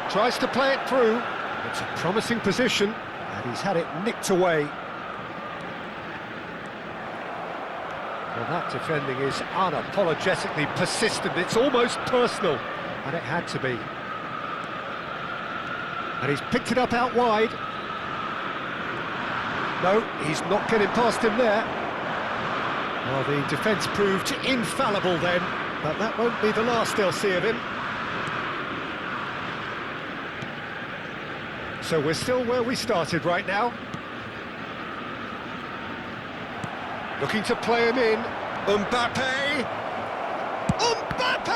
Tries to play it through. It's a promising position, and he's had it nicked away. Well, that defending is unapologetically persistent. It's almost personal, and it had to be. And he's picked it up out wide. No, he's not getting past him there. Well, the defence proved infallible then, but that won't be the last they'll see of him. So we're still where we started right now. Looking to play him in. Mbappe! Mbappe!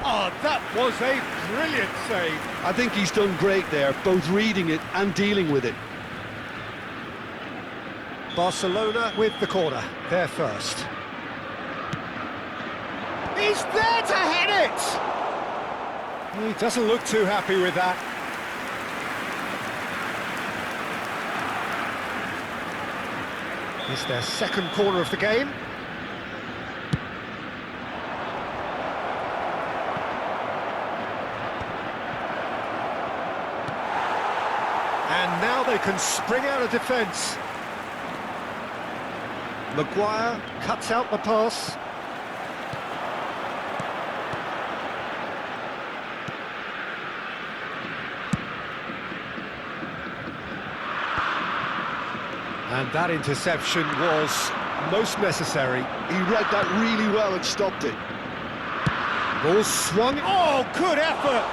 Oh, that was a brilliant save. I think he's done great there, both reading it and dealing with it. Barcelona with the corner, they're first. He's there to hit it! He doesn't look too happy with that. It's their second corner of the game. And now they can spring out of defence. Maguire cuts out the pass. And that interception was most necessary. He read that really well and stopped it. Ball swung. Oh, good effort!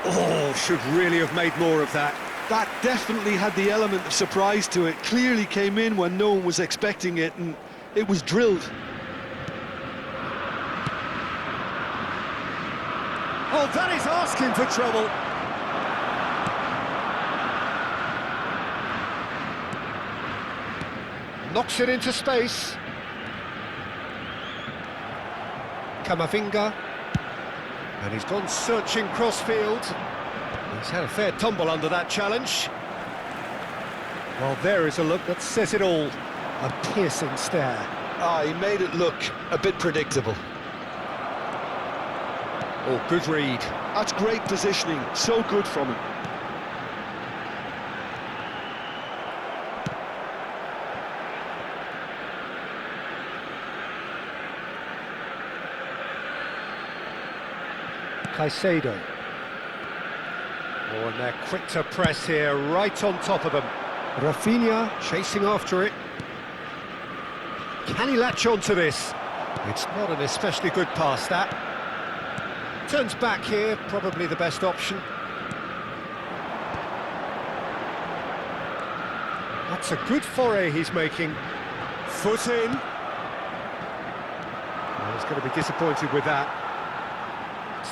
Oh, should really have made more of that. That definitely had the element of surprise to it. Clearly came in when no one was expecting it, and it was drilled. Oh, that is asking for trouble. Knocks it into space. Camavinga. And he's gone searching crossfield. He's had a fair tumble under that challenge. Well, there is a look that says it all. A piercing stare. Ah, he made it look a bit predictable. Oh, good read. That's great positioning, so good from him. Caicedo. Oh, and they're quick to press here, right on top of them. Rafinha chasing after it. Can he latch on to this? It's not an especially good pass, that. Turns back here, probably the best option. That's a good foray he's making. Foot in. Well, he's going to be disappointed with that.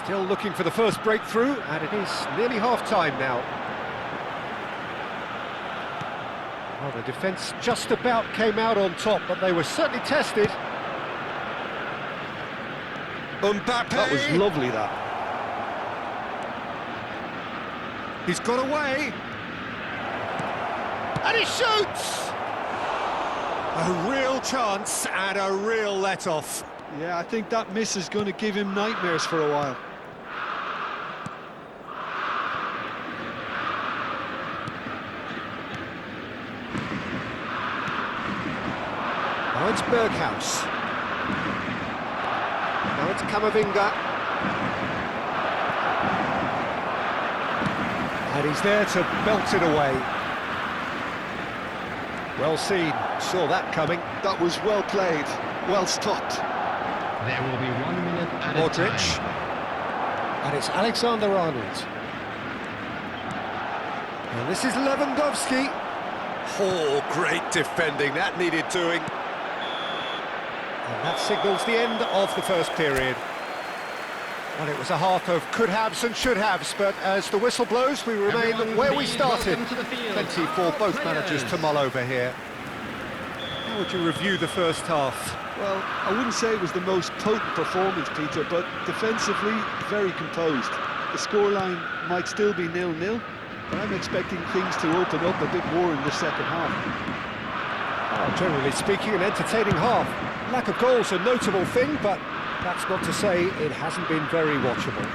Still looking for the first breakthrough, and it is nearly half-time now. Well, the defence just about came out on top, but they were certainly tested. Mbappe! That was lovely, that. He's got away. And he shoots! A real chance and a real let-off. Yeah, I think that miss is going to give him nightmares for a while. Now it's Berghaus. Now it's Camavinga. And he's there to belt it away. Well seen, saw that coming. That was well played, well stopped. There will be 1 minute added Modric. time. And it's Alexander-Arnold. And this is Lewandowski. Oh, great defending, that needed doing. And that signals the end of the first period. Well, it was a half of could-haves and should-haves, but as the whistle blows, we remain Everyone where we please started. welcome to the field. Plenty for both managers to mull over here. How would you review the first half? Well, I wouldn't say it was the most potent performance, Peter, but defensively, very composed. The scoreline might still be 0-0, but I'm expecting things to open up a bit more in the second half. Well, generally speaking, an entertaining half. Lack of goals a notable thing, but that's not to say it hasn't been very watchable.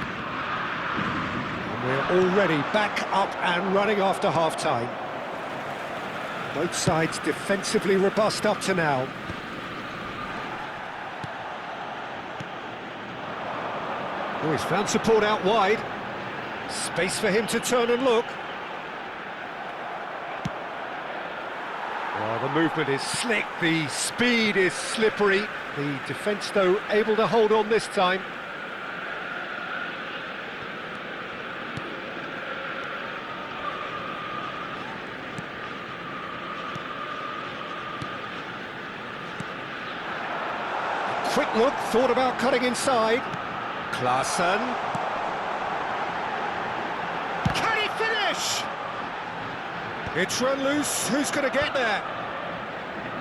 We're already back up and running after half-time. Both sides defensively robust up to now. Oh, he's found support out wide. Space for him to turn and look. Well, the movement is slick, the speed is slippery. The defence, though, able to hold on this time. Quick look, thought about cutting inside. Klaassen. Can he finish? It's run loose, who's going to get there?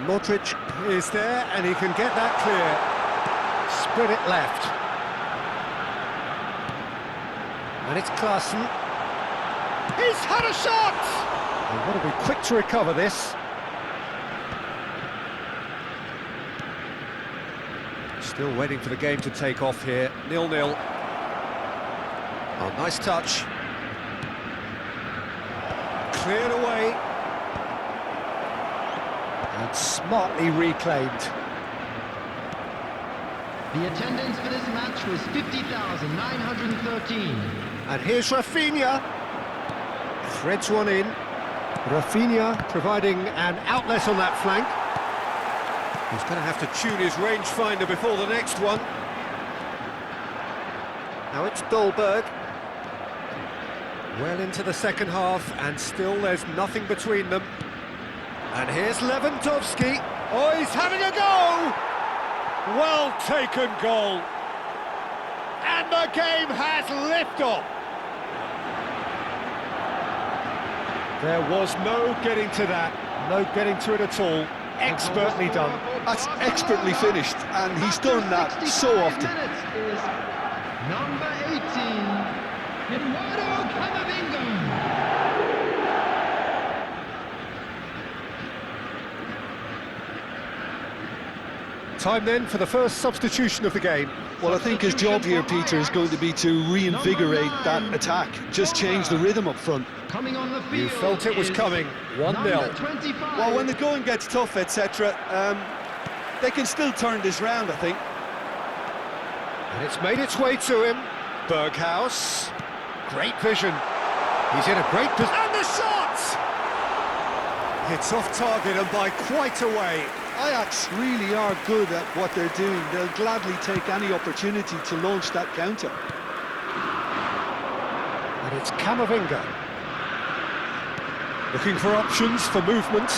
Modric is there and he can get that clear. Spread it left. And it's Klaassen. He's had a shot! They've got to be quick to recover this. Still waiting for the game to take off here, 0-0. Oh, nice touch. Cleared away. And smartly reclaimed. The attendance for this match was 50,913. And here's Rafinha. Threads one in. Rafinha providing an outlet on that flank. He's going to have to tune his rangefinder before the next one. Now it's Dolberg. Well into the second half, and still there's nothing between them. And here's Lewandowski. Oh, he's having a go! Well taken goal. And the game has liftoff. There was no getting to that. No getting to it at all. Expertly done. That's expertly finished, and he's done that so often. Is number 18, Eduardo Camavinga. Time then for the first substitution of the game. Well, I think his job here, Peter, is going to be to reinvigorate that attack. Just change the rhythm up front. Coming on the field. You felt it was coming. 1-0. Well, when the going gets tough, etc., they can still turn this round, I think. And it's made its way to him. Berghaus. Great vision. He's in a great position. And the shot! It's off target and by quite a way. Ajax really are good at what they're doing. They'll gladly take any opportunity to launch that counter. And it's Camavinga. Looking for options for movement.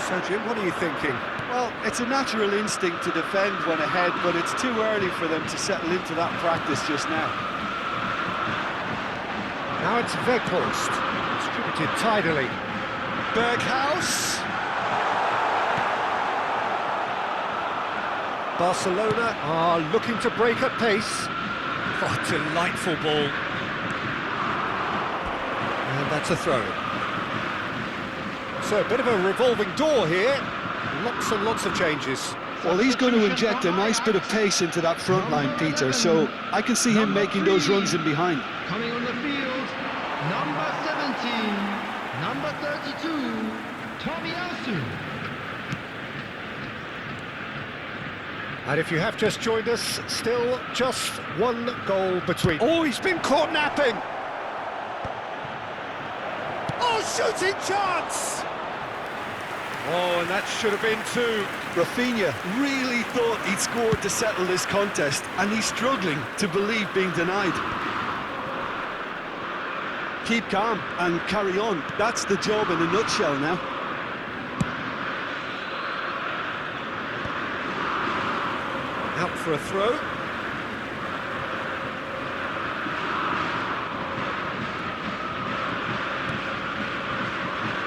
So, Jim, what are you thinking? Well, it's a natural instinct to defend when ahead, but it's too early for them to settle into that practice just now. Now it's Weghorst. Distributed tidily. Berghaus. Barcelona are looking to break at pace. Oh, delightful ball. And that's a throw. So a bit of a revolving door here. Lots and lots of changes. Well, he's going to inject a nice bit of pace into that front line, Peter, so I can see him making those runs in behind. Coming on the field, number 17, number 32, Tomiyasu. And if you have just joined us, still just one goal between. Oh, he's been caught napping! Oh, shooting chance! Oh, and that should have been two. Rafinha really thought he'd scored to settle this contest, and he's struggling to believe being denied. Keep calm and carry on. That's the job in a nutshell now. Out for a throw.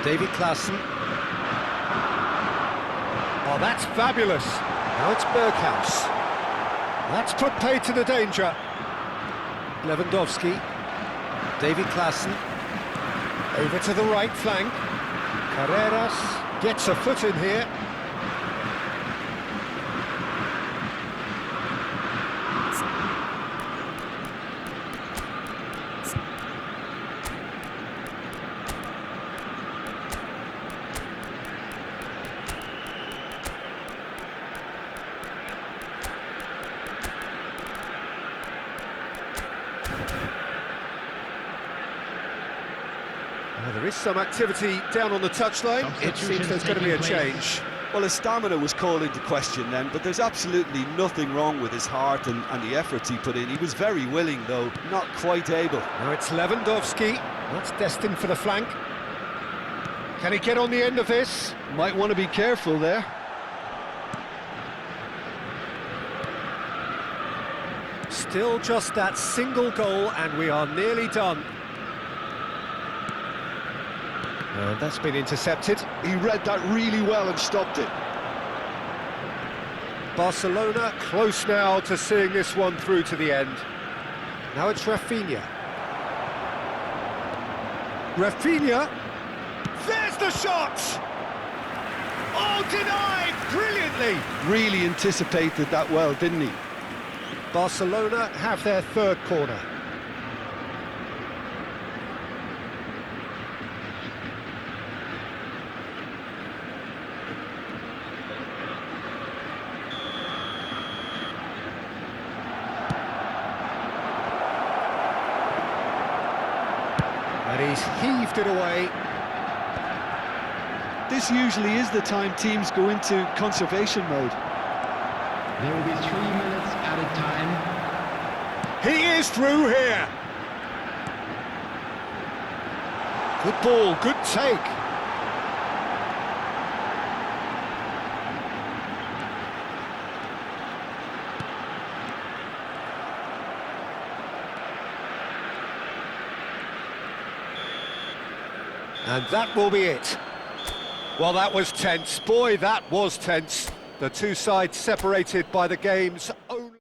David Klaassen. Oh, that's fabulous. Now it's Berghaus. That's put paid to the danger. Lewandowski. David Klaassen. Over to the right flank. Carreras gets a foot in here. There is some activity down on the touchline. It seems there's going to be a change. Well, his stamina was called into question then, but there's absolutely nothing wrong with his heart and the efforts he put in. He was very willing, though, not quite able. Now it's Lewandowski. That's destined for the flank. Can he get on the end of this? Might want to be careful there. Still just that single goal, and we are nearly done. And that's been intercepted. He read that really well and stopped it. Barcelona close now to seeing this one through to the end. Now it's Rafinha. Rafinha! There's the shot! Oh, denied! Brilliantly! Really anticipated that well, didn't he? Barcelona have their third corner. And he's heaved it away. This usually is the time teams go into conservation mode. There will be 3 minutes added time. He is through here. Good ball, good take. And that will be it. Well, that was tense. Boy, that was tense. The two sides separated by the game's own...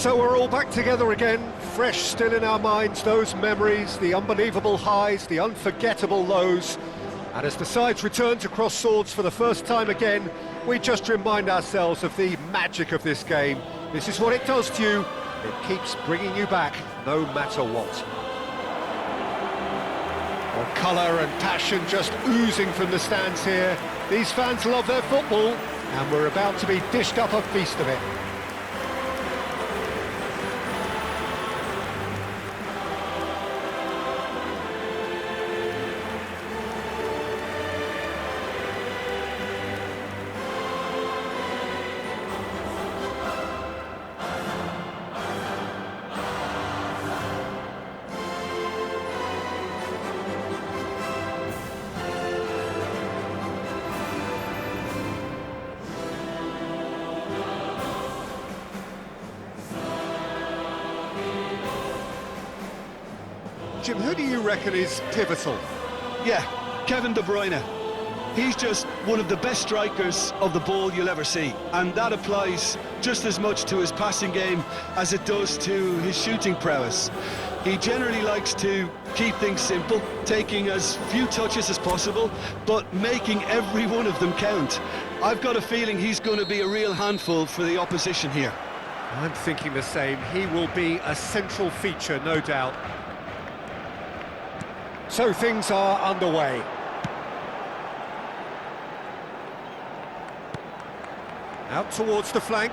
So we're all back together again, fresh still in our minds, those memories, the unbelievable highs, the unforgettable lows. And as the sides return to cross swords for the first time again, we just remind ourselves of the magic of this game. This is what it does to you. It keeps bringing you back, no matter what. Well, colour and passion just oozing from the stands here. These fans love their football, and we're about to be dished up a feast of it. Jim, who do you reckon is pivotal? Yeah, Kevin De Bruyne. He's just one of the best strikers of the ball you'll ever see, and that applies just as much to his passing game as it does to his shooting prowess. He generally likes to keep things simple, taking as few touches as possible, but making every one of them count. I've got a feeling he's going to be a real handful for the opposition here. I'm thinking the same. He will be a central feature, no doubt. So things are underway. Out towards the flank.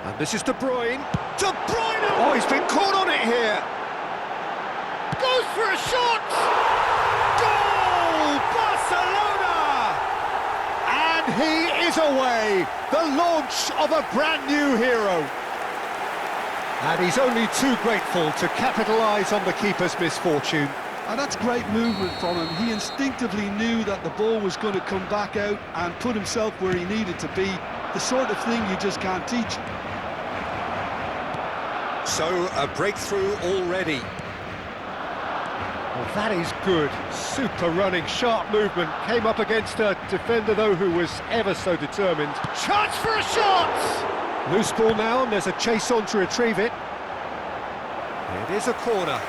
And this is De Bruyne. De Bruyne! Oh, he's been caught on it here. Goes for a shot! Goal! Barcelona! And he is away. The launch of a brand new hero. And he's only too grateful to capitalise on the keeper's misfortune. And that's great movement from him. He instinctively knew that the ball was going to come back out and put himself where he needed to be. The sort of thing you just can't teach. So, a breakthrough already. Well, that is good. Super running, sharp movement. Came up against a defender, though, who was ever so determined. Chance for a shot! Loose ball now, and there's a chase on to retrieve it. It is a corner.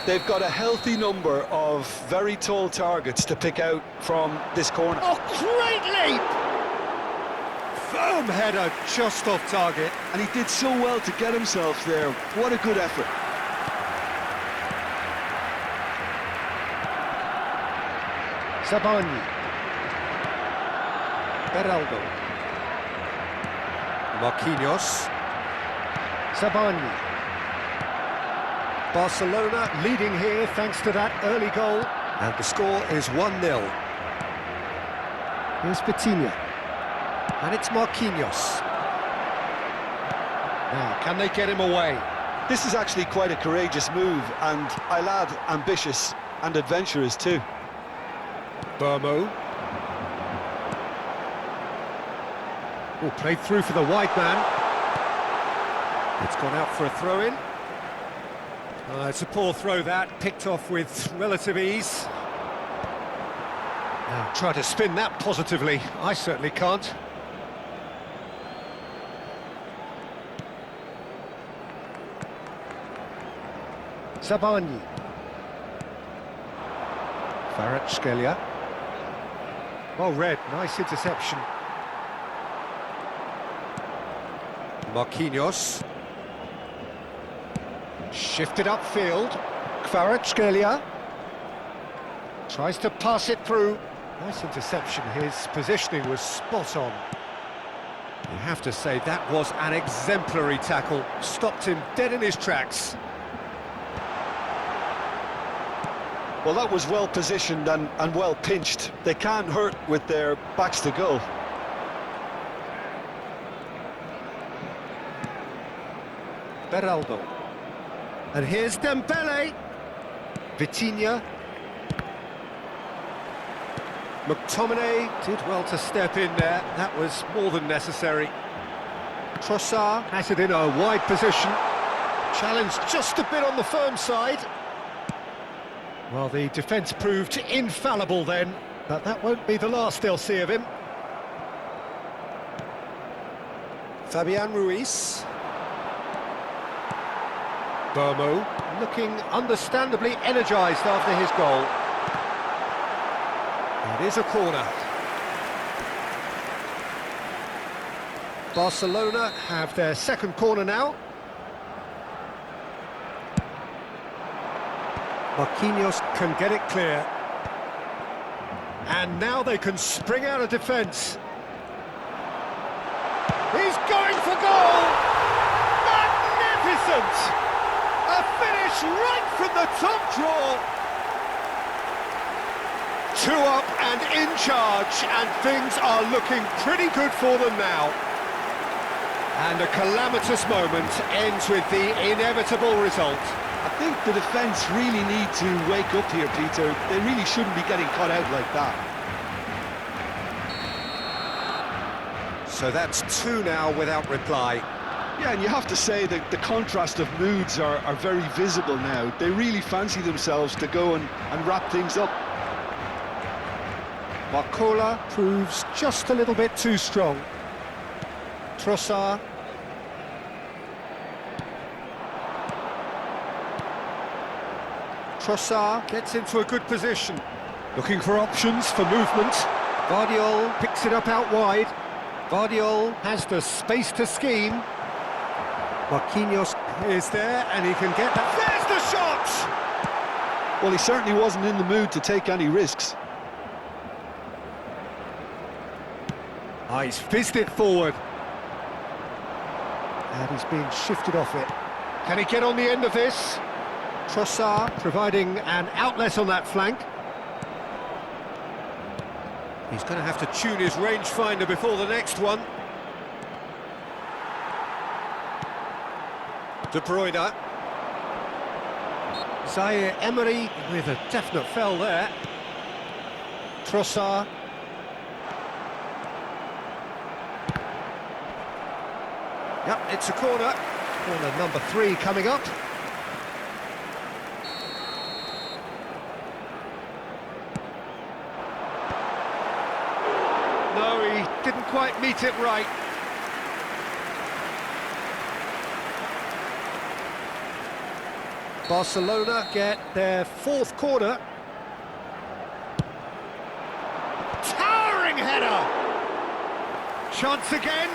They've got a healthy number of very tall targets to pick out from this corner. Oh, great leap! Firm header, just off target. And he did so well to get himself there. What a good effort. Sabani. Beraldo. Marquinhos. Sabani. Barcelona leading here thanks to that early goal. And the score is 1-0. Here's Vitinha. And it's Marquinhos. Now, can they get him away? This is actually quite a courageous move, and I'll add ambitious and adventurous too. Burmo. Oh, played through for the wide man. It's gone out for a throw-in. It's a poor throw that, picked off with relative ease. Now, try to spin that positively. I certainly can't. Sabani. Kvaratskhelia. Well read, nice interception. Marquinhos. Shifted upfield. Kvaratskhelia. Tries to pass it through. Nice interception, his positioning was spot on. You have to say that was an exemplary tackle. Stopped him dead in his tracks. Well, that was well positioned and well pinched. They can't hurt with their backs to goal. Beraldo. And here's Dembele. Vitinha. McTominay did well to step in there. That was more than necessary. Trossard has it in a wide position. Challenged just a bit on the firm side. Well, the defence proved infallible then, but that won't be the last they'll see of him. Fabian Ruiz. Bomo looking understandably energised after his goal. It is a corner. Barcelona have their second corner now. Marquinhos can get it clear. And now they can spring out of defence. He's going for goal! Magnificent! A finish right from the top draw. 2 up and in charge, and things are looking pretty good for them now. And a calamitous moment ends with the inevitable result. I think the defence really need to wake up here, Peter. They really shouldn't be getting caught out like that. So that's 2 now without reply. Yeah, and you have to say that the contrast of moods are very visible now. They really fancy themselves to go and wrap things up. Barcola proves just a little bit too strong. Trossard. Trossard gets into a good position. Looking for options for movement. Guardiola picks it up out wide. Guardiola has the space to scheme. Marquinhos is there and he can get that. There's the shot! Well, he certainly wasn't in the mood to take any risks. He's fizzed it forward. And he's being shifted off it. Can he get on the end of this? Trossard providing an outlet on that flank. He's going to have to tune his rangefinder before the next one. De Bruyne. Zaire Emery with a definite fell there. Trossard. Yep, it's a corner. Corner number 3 coming up. No, he didn't quite meet it right. Barcelona get their 4th corner. Towering header! Chance again?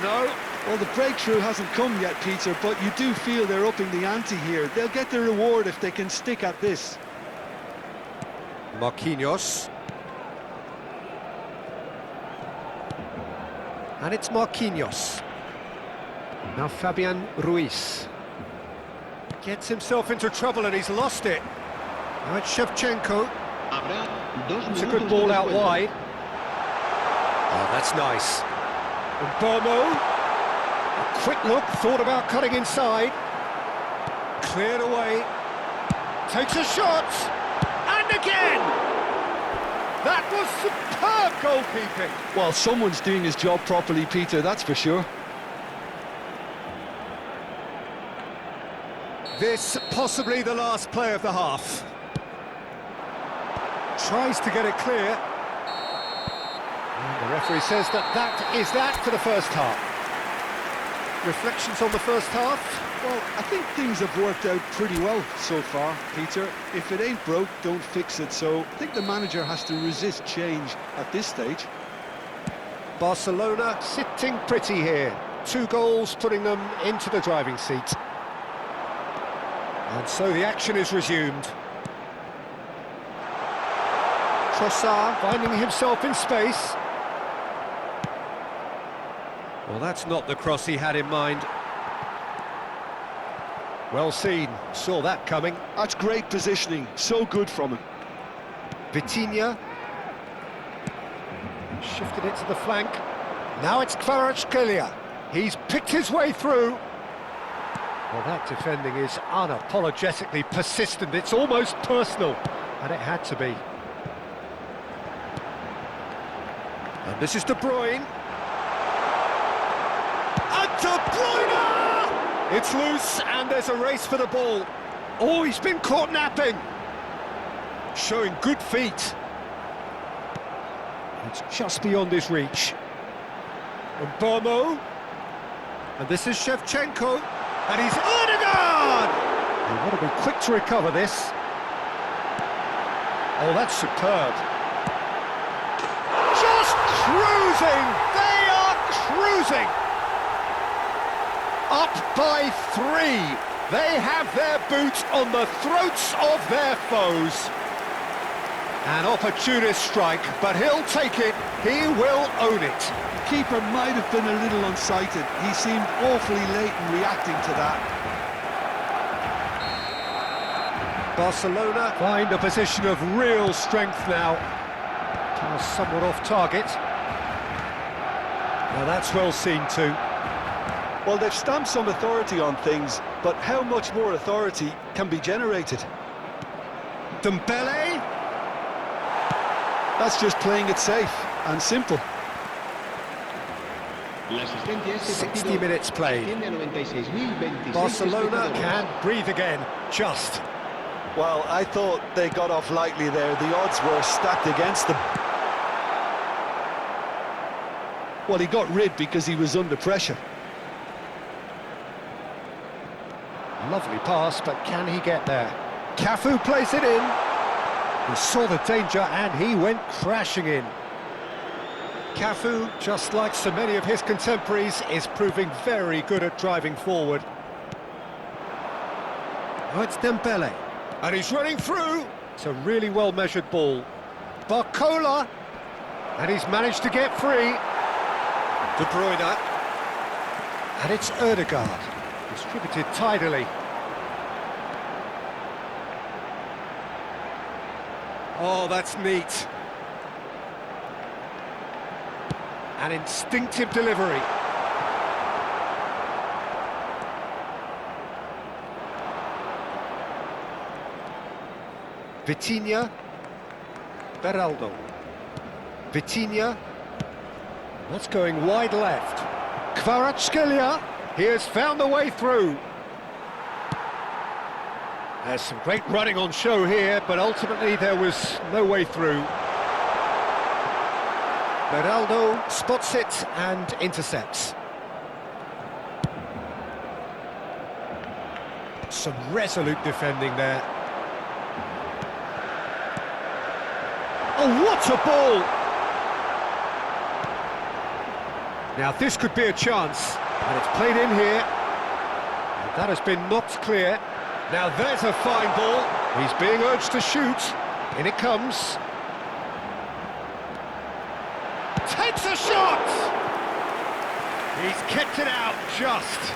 No. Well, the breakthrough hasn't come yet, Peter, but you do feel they're upping the ante here. They'll get their reward if they can stick at this. Marquinhos. And it's Marquinhos. Now Fabian Ruiz. Gets himself into trouble and he's lost it. Now it's Shevchenko. It's a good ball out wide. Oh, that's nice. And Bomo. A quick look, thought about cutting inside. Cleared away. Takes a shot. And again! That was superb goalkeeping. Well, someone's doing his job properly, Peter, that's for sure. This possibly the last play of the half. Tries to get it clear. And the referee says that is that for the first half. Reflections on the first half? Well, I think things have worked out pretty well so far, Peter. If it ain't broke, don't fix it. So I think the manager has to resist change at this stage. Barcelona sitting pretty here. 2 goals putting them into the driving seat. And so the action is resumed. Trossard finding himself in space. Well, that's not the cross he had in mind. Well seen, saw that coming. That's great positioning, so good from him. Vitinha. Shifted it to the flank. Now it's Kvaratskhelia. He's picked his way through. Well, that defending is unapologetically persistent. It's almost personal, and it had to be. And this is De Bruyne. And De Bruyne! It's loose, and there's a race for the ball. Oh, he's been caught napping. Showing good feet. It's just beyond his reach. And Bomo. And this is Shevchenko, and he's Ødegaard! They want to be quick to recover this. Oh, that's superb. Just cruising! They are cruising! Up by 3. They have their boot on the throats of their foes. An opportunist strike, but he'll take it. He will own it. The keeper might have been a little unsighted. He seemed awfully late in reacting to that. Barcelona find a position of real strength now. Pass somewhat off target. Now that's well seen too. Well, they've stamped some authority on things, but how much more authority can be generated? Dembele. That's just playing it safe and simple. 60 minutes played. Barcelona can breathe again, just. Well, I thought they got off lightly there. The odds were stacked against them. Well, he got rid because he was under pressure. Lovely pass, but can he get there? Cafu plays it in. He saw the danger and he went crashing in. Cafu, just like so many of his contemporaries, is proving very good at driving forward. Oh, it's Dembele. And he's running through. It's a really well-measured ball. Barcola. And he's managed to get free. De Bruyne. And it's Ødegaard. Distributed tidily. Oh, that's neat. An instinctive delivery. Vitinha. Beraldo. Vitinha. That's going wide left. Kvaratskhelia. He has found the way through. There's some great running on show here, but ultimately there was no way through. Beraldo spots it and intercepts. Some resolute defending there. Oh, what a ball! Now this could be a chance, and it's played in here. And that has been knocked clear. Now there's a fine ball. He's being urged to shoot. In it comes. Takes a shot! He's kept it out just.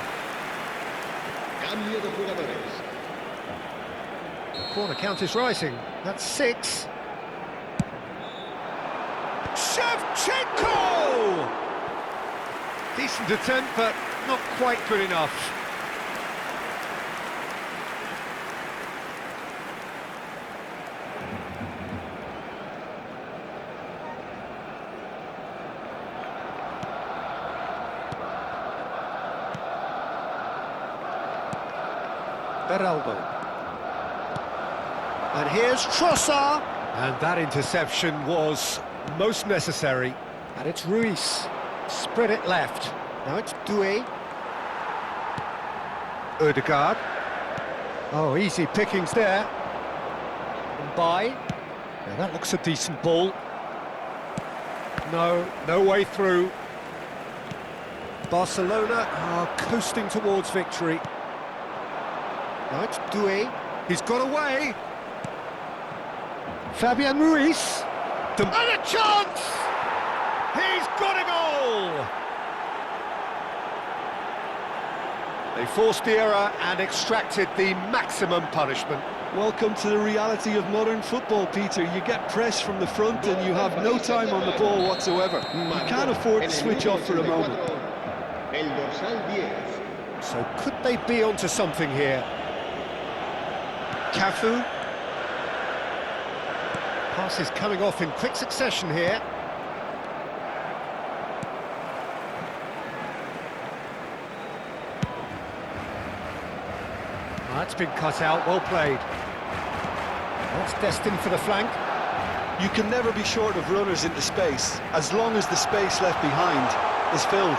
The corner count is rising. That's 6. Shevchenko! Decent attempt, but not quite good enough. Beraldo. And here's Trossard. And that interception was most necessary. And it's Ruiz. Spread it left. Now it's Doué. Ødegaard. Oh, easy pickings there. And by. Now that looks a decent ball. No way through. Barcelona are coasting towards victory. Now it's Doué. He's got away. Fabian Ruiz. And a chance! He's got a goal! They forced the error and extracted the maximum punishment. Welcome to the reality of modern football, Peter. You get press from the front and you have no time on the ball whatsoever. You can't afford to switch off for a moment. So could they be onto something here? Cafu. Passes coming off in quick succession here. That's been cut out, well played. That's destined for the flank. You can never be short of runners into space, as long as the space left behind is filled.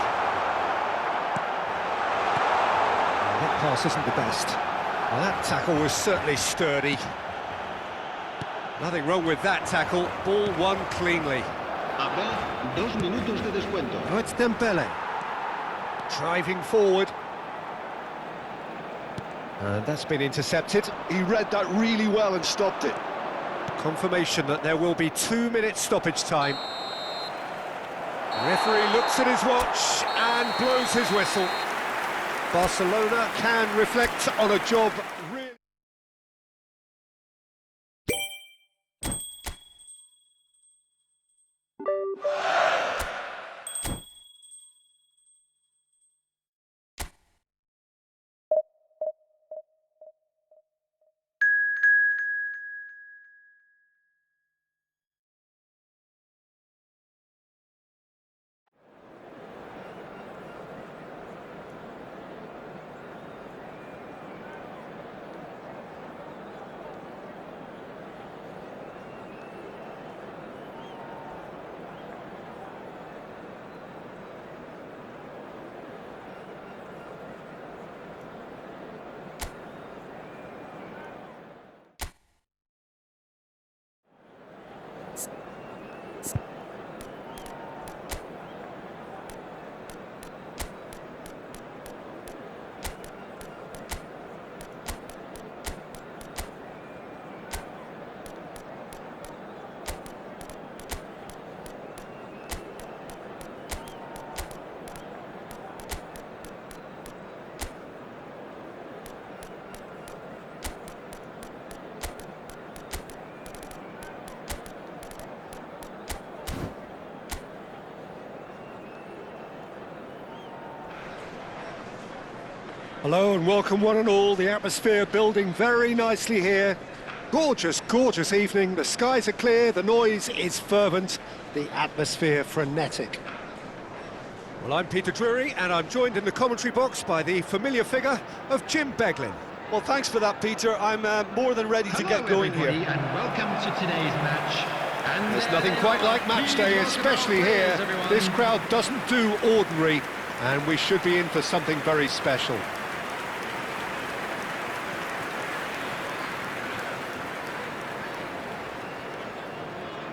pass isn't the best. Well, that tackle was certainly sturdy. Nothing wrong with that tackle. Ball won cleanly. Habrá 2 minutos de descuento. Now it's Dembele. Driving forward. And that's been intercepted. He read that really well and stopped it. Confirmation that there will be 2 minutes stoppage time. The referee looks at his watch and blows his whistle. Barcelona can reflect on a job really... Hello and welcome one and all. The atmosphere building very nicely here. Gorgeous, gorgeous evening. The skies are clear, the noise is fervent, the atmosphere frenetic. Well, I'm Peter Drury and I'm joined in the commentary box by the familiar figure of Jim Beglin. Well, thanks for that, Peter. I'm more than ready to get going here. And welcome to today's match. And There's nothing quite like match day, especially here. This crowd doesn't do ordinary and we should be in for something very special.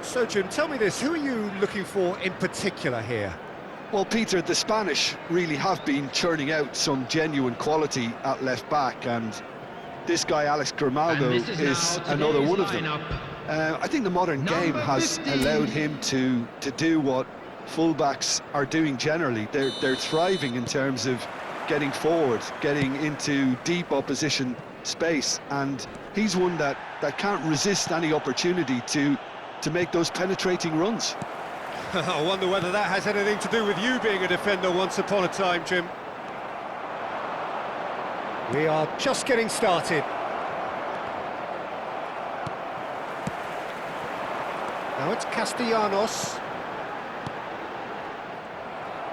So, Jim, tell me this, who are you looking for in particular here? Well, Peter, the Spanish really have been churning out some genuine quality at left-back, and this guy, Alex Grimaldo, is another one of them. I think the modern game has allowed him to do what fullbacks are doing generally. They're thriving in terms of getting forward, getting into deep opposition space, and he's one that can't resist any opportunity to make those penetrating runs. I wonder whether that has anything to do with you being a defender once upon a time, Jim. We are just getting started. Now it's Castellanos.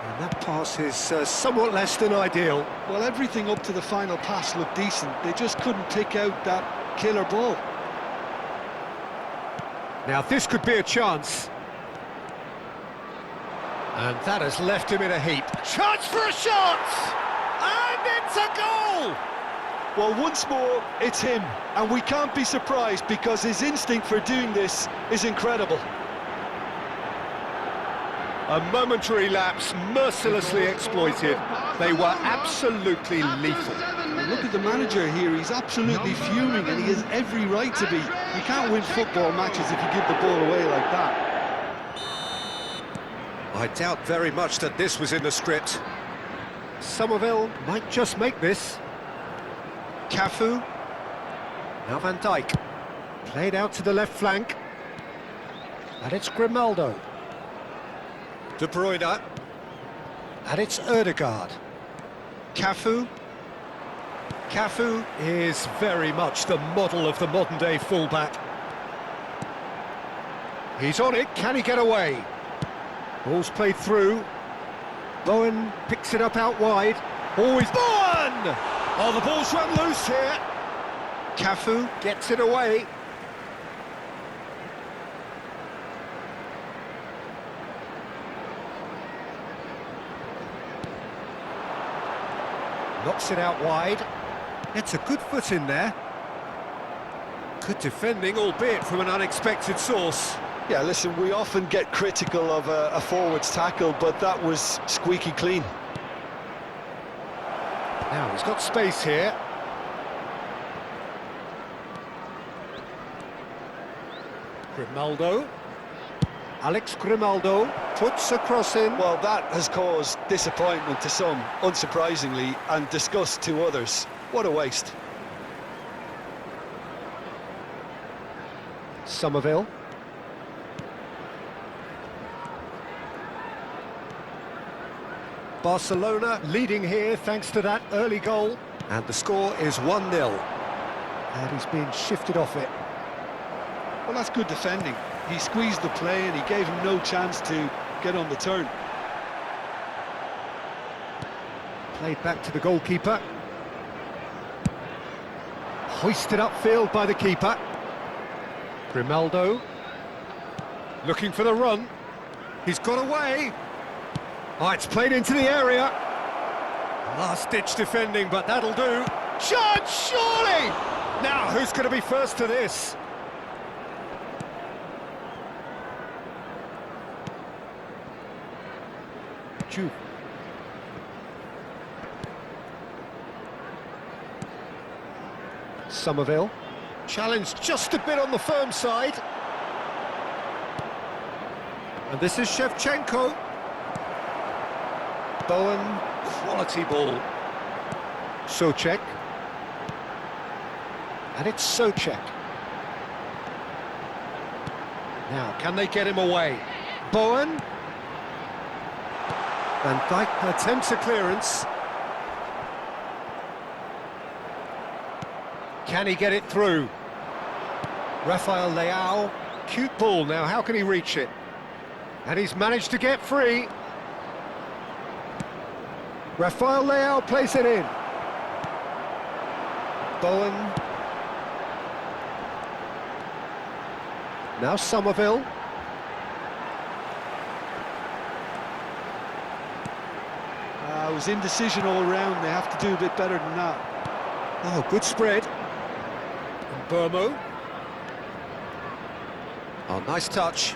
And that pass is somewhat less than ideal. Well, everything up to the final pass looked decent. They just couldn't pick out that killer ball. Now this could be a chance. And that has left him in a heap. Chance for a shot! And it's a goal! Well, once more, it's him. And we can't be surprised because his instinct for doing this is incredible. A momentary lapse, mercilessly exploited. They were absolutely lethal. And look at the manager here, he's absolutely fuming and he has every right to be. You can't win football matches if you give the ball away like that. I doubt very much that this was in the script. Somerville might just make this. Cafu. Now Van Dijk. Played out to the left flank. And it's Grimaldo. De Bruyne. And it's Ødegaard. Cafu. Cafu is very much the model of the modern-day fullback. He's on it, can he get away? Ball's played through. Bowen picks it up out wide. Always Bowen! Oh, the ball's run loose here. Cafu gets it away. Knocks it out wide. It's a good foot in there. Good defending, albeit from an unexpected source. Yeah, listen, we often get critical of a forward's tackle, but that was squeaky clean. Now he's got space here. Grimaldo. Alex Grimaldo puts a cross in. Well, that has caused disappointment to some, unsurprisingly, and disgust to others. What a waste. Somerville. Barcelona leading here thanks to that early goal. And the score is 1-0. And he's been shifted off it. Well, that's good defending. He squeezed the play and he gave him no chance to get on the turn. Played back to the goalkeeper. Hoisted upfield by the keeper. Grimaldo. Looking for the run. He's got away. Oh, it's played into the area. Last-ditch defending, but that'll do. Chance, surely! Now, who's going to be first to this? Juve. Somerville. Challenged just a bit on the firm side. And this is Shevchenko. Bowen, quality ball. Souček. And it's Souček. Now, can they get him away? Bowen. Van Dijk attempts a clearance. Can he get it through? Rafael Leao. Cute ball now, how can he reach it? And he's managed to get free. Rafael Leao plays it in. Bowen. Now Somerville. It was indecision all round. They have to do a bit better than that. Oh, good spread. And Burmo. Oh, nice touch.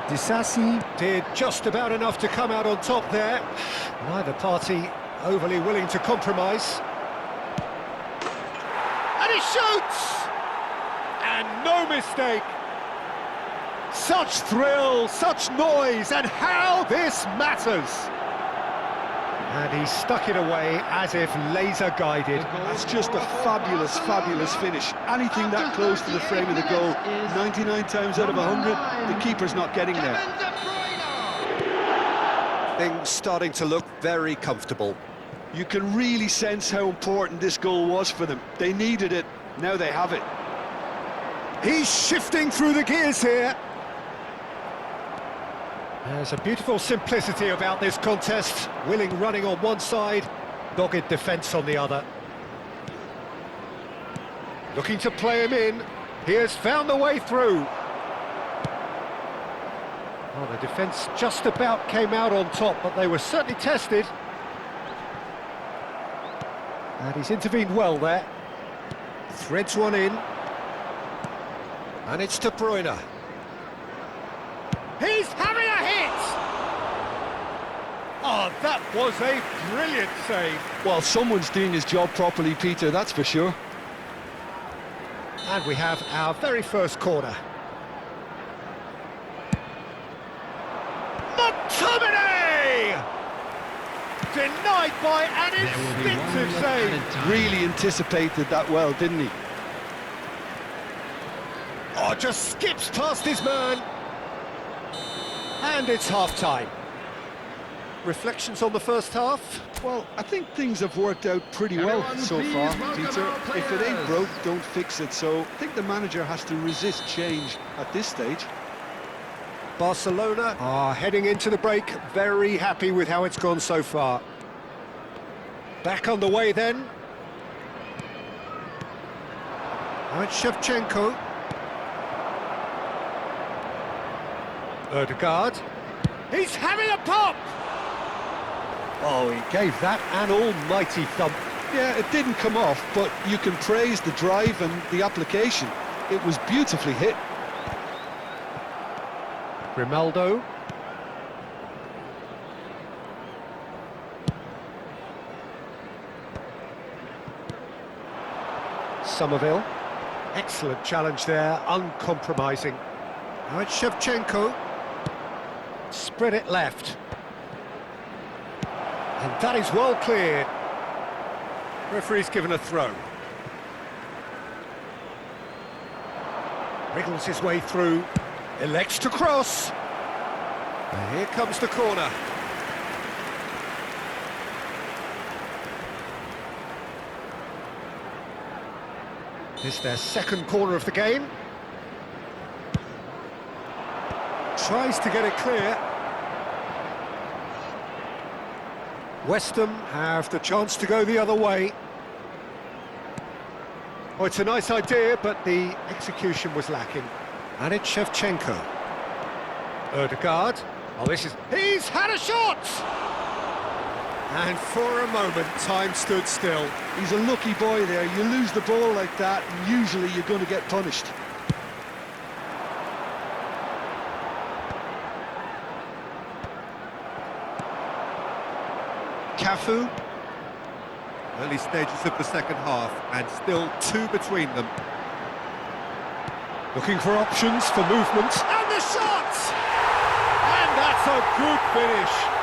Disasi did just about enough to come out on top there. Neither party overly willing to compromise. And he shoots! And no mistake. Such thrill, such noise, and how this matters! And he stuck it away as if laser-guided. That's just a fabulous, fabulous finish. Anything that close to the frame of the goal, 99 times out of 100, the keeper's not getting there. Things starting to look very comfortable. You can really sense how important this goal was for them. They needed it, now they have it. He's shifting through the gears here. There's a beautiful simplicity about this contest. Willing running on one side, dogged defence on the other. Looking to play him in. He has found the way through. Well, the defence just about came out on top, but they were certainly tested. And he's intervened well there. Threads one in. And it's De Bruyne. He's having a hit! Oh, that was a brilliant save. Well, someone's doing his job properly, Peter, that's for sure. And we have our very first corner. McTominay! Denied by an instinctive save. Really anticipated that well, didn't he? Oh, just skips past his man. And it's half-time. Reflections on the first half? Well, I think things have worked out pretty well so far, Peter. If it ain't broke, don't fix it. So I think the manager has to resist change at this stage. Barcelona are heading into the break, very happy with how it's gone so far. Back on the way then. Now it's Shevchenko. Ødegaard. He's having a pop! Oh, he gave that an almighty thump. Yeah, it didn't come off, but you can praise the drive and the application. It was beautifully hit. Grimaldo. Somerville. Excellent challenge there, uncompromising. Now it's Shevchenko. Spread it left. And that is well cleared. Referee's given a throw. Wriggles his way through. Elects to cross. And here comes the corner. This is their second corner of the game. Tries to get it clear. West Ham have the chance to go the other way. Oh, it's a nice idea, but the execution was lacking. And it's Shevchenko. Ødegaard. Oh, he's had a shot! And for a moment, time stood still. He's a lucky boy there. You lose the ball like that, and usually you're going to get punished. Cafu. Early stages of the second half, and still two between them. Looking for options for movement. And the shot! And that's a good finish.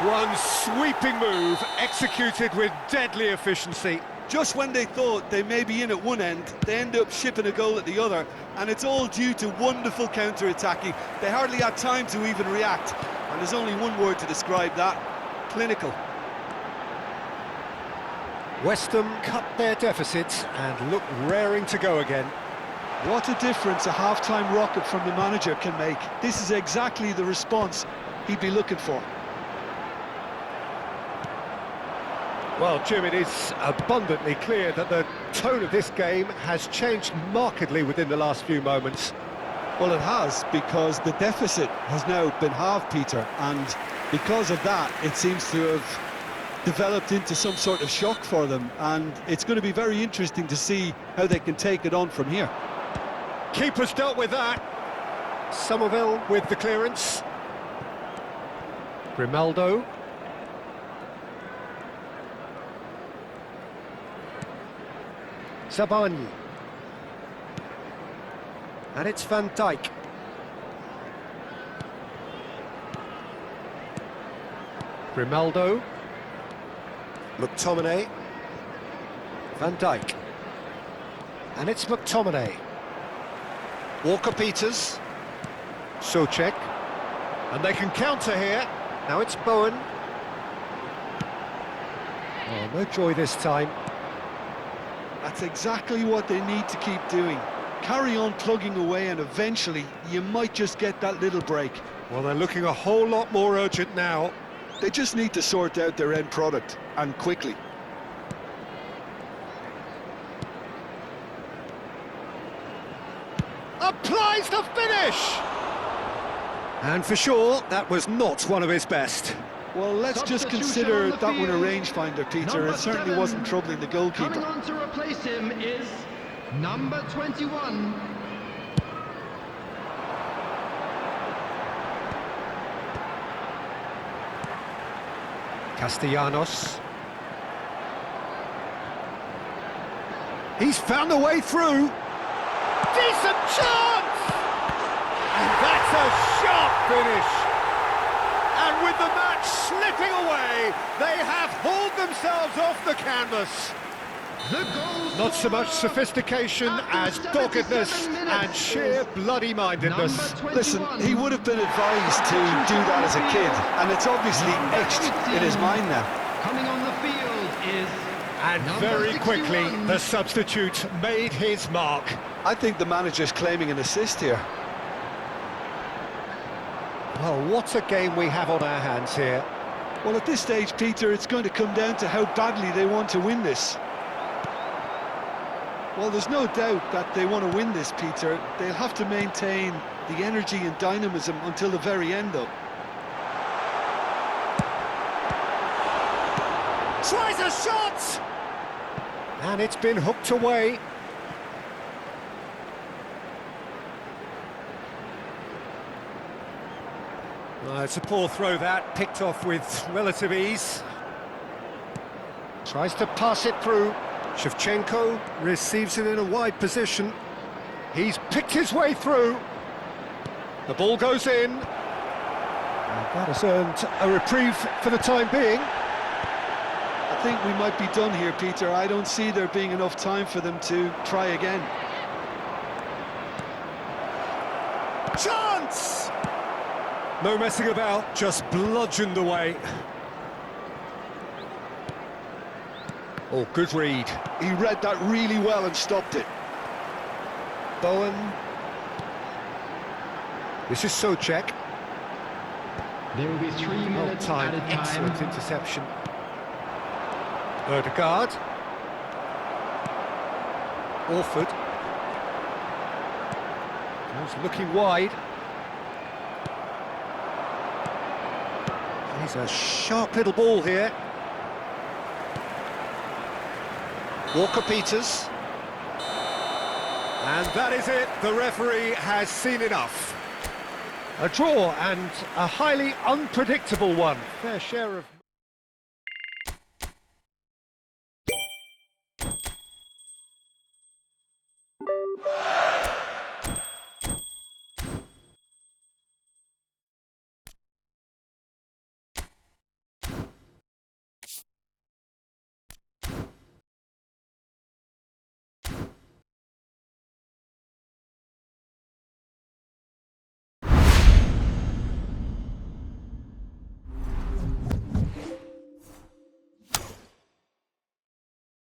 One sweeping move, executed with deadly efficiency. Just when they thought they may be in at one end, they end up shipping a goal at the other, and it's all due to wonderful counter-attacking. They hardly had time to even react, and there's only one word to describe that: clinical. West Ham cut their deficit and look raring to go again. What a difference a half-time rocket from the manager can make. This is exactly the response he'd be looking for. Well, Jim, it is abundantly clear that the tone of this game has changed markedly within the last few moments. Well, it has, because the deficit has now been halved, Peter, and because of that, it seems to have developed into some sort of shock for them, and it's going to be very interesting to see how they can take it on from here. Keeper's dealt with that. Somerville with the clearance. Grimaldo. Zabarnyi. And it's Van Dijk. Grimaldo. McTominay. Van Dijk. And it's McTominay. Walker-Peters. Souček. And they can counter here. Now it's Bowen. Oh, no joy this time. That's exactly what they need to keep doing. Carry on plugging away, and eventually you might just get that little break. Well, they're looking a whole lot more urgent now. They just need to sort out their end product, and quickly. Applies the finish! And for sure, that was not one of his best. Well, let's just consider that one a rangefinder, Peter. It certainly wasn't troubling the goalkeeper. Coming on to replace him is number 21. Castellanos. He's found a way through. Decent chance! And that's a sharp finish. And with the match slipping away, they have hauled themselves off the canvas. Not so much sophistication as doggedness and sheer bloody-mindedness. Listen, he would have been advised to do that as a kid, and it's obviously etched in his mind now. Coming on the field is... And very quickly, the substitute made his mark. I think the manager's claiming an assist here. Well, what a game we have on our hands here. Well, at this stage, Peter, it's going to come down to how badly they want to win this. Well, there's no doubt that they want to win this, Peter. They'll have to maintain the energy and dynamism until the very end, though. Tries a shot! And it's been hooked away. It's a poor throw that, picked off with relative ease. Tries to pass it through. Shevchenko receives it in a wide position. He's picked his way through. The ball goes in. And that has earned a reprieve for the time being. I think we might be done here, Peter. I don't see there being enough time for them to try again. Chance! No messing about, just bludgeoned away. Oh, good read. He read that really well and stopped it. Bowen. This is Souček. There will be 3 minutes Time, added time. excellent interception. Ødegaard. Orford. He's looking wide. He's a sharp little ball here. Walker-Peters. And that is it. The referee has seen enough. A draw and a highly unpredictable one. Fair share of...